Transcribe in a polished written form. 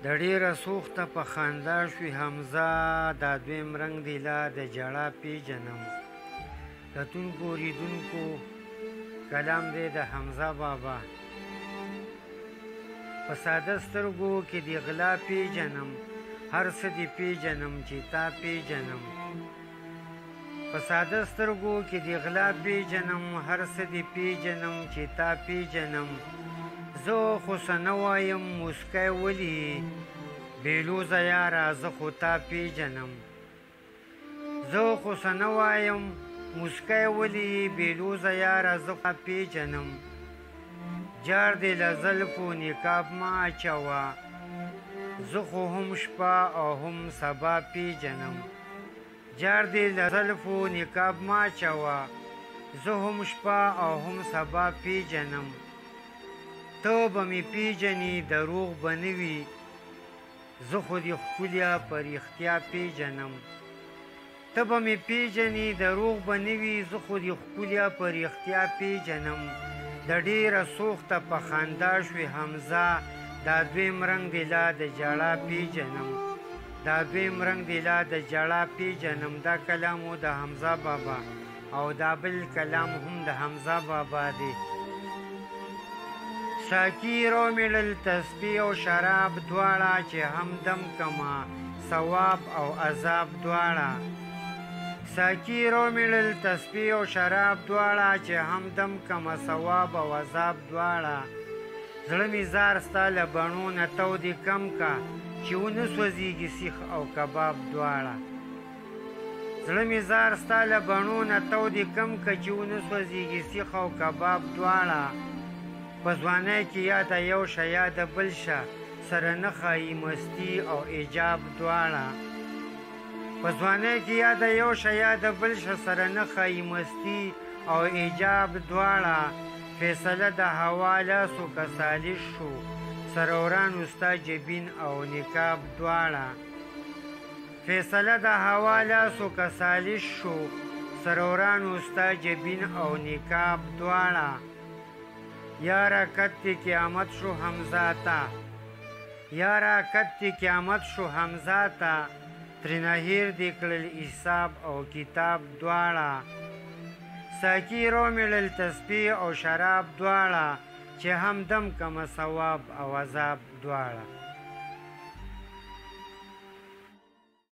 د ډېره سوخته په خندا شوي حمزه، دا دویم رنګ دی لا د ژړا پیژنم. کتونکو ریدونکو کلام دی د حمزه بابا. په ساده سترګو کې د غلا پیژنم، هر څه دې پیژنم چې تا پیژنم. په ساده سترګو کې د غلا پیژنم، هر څه دې پیژنم چې تا پیژنم. زه خو څه نه وایم موسکی ولې، بېلوزه یاره زه خو تا پیژنم. زه خو څه نه وایم موسکی ولې، بېلوزه یاره زه خو تا پیژنم. جار دې له زلفو نقاب مه اچوه، زه خو هم شپه او هم سبا پیژنم. جار دې له زلفو نقاب مه اچوه، زه هم شپه او هم سبا پیژنم. ته به مې پیژنې دروغ به نه وي، زه خو دې ښکلیه په رښتیا پیژنم. ته به مې پیژنې دروغ به نه وي، زه خو دې ښکلیه په رښتیا پیژنم. د ډېره سوخته په خندا شوې حمزه، دا دویم رنګ دی لا د ژړا پیژنم. دا دویم رنګ دی لا د ژړا پیژنم. دا کلام و د حمزه بابا، او دا بل کلام هم د حمزه بابا دی. ساقي راومیړل تسبیح او شراب دواړه، چې همدم کما ثواب او عذاب دواړه. ساقي راومیړل تسبیح او شراب دواړه، چې همدم کما ثواب او عذاب دواړه. زړه مې زار ستا له بڼو نه تودې کم که، چې ونه سوځېږي سیخ او کباب دواړه. زړه مې زار ستا له بڼو نه تودې کم که، چې ونه سوځېږي سیخ او کباب دواړه. په ځوانۍ کې یا د یو شه یا د بل شه، سره نه ښایي مستي او ایجاب دواړه. په ځوانۍ کې یا د یو شه یا د بل شه، سره نه ښایي مستي او ایجاب دواړه. فیصله د هوا لاسو که سالش شو، سره ورانو ستا جبین او نقاب دواړه. فیصله د هوا لاسو که سالش شو، سره ورانو ستا جبین او نقاب دواړه. یاره کت دی قیامت شو حمزه ته، یاره کت دی قیامت شو حمزه ته، ترېنه هېر دې کړل حساب او کتاب دواړه. ساقي راومیړل تسبیح او شراب دواړه، چې همدم کمه ثواب او عذاب دواړه.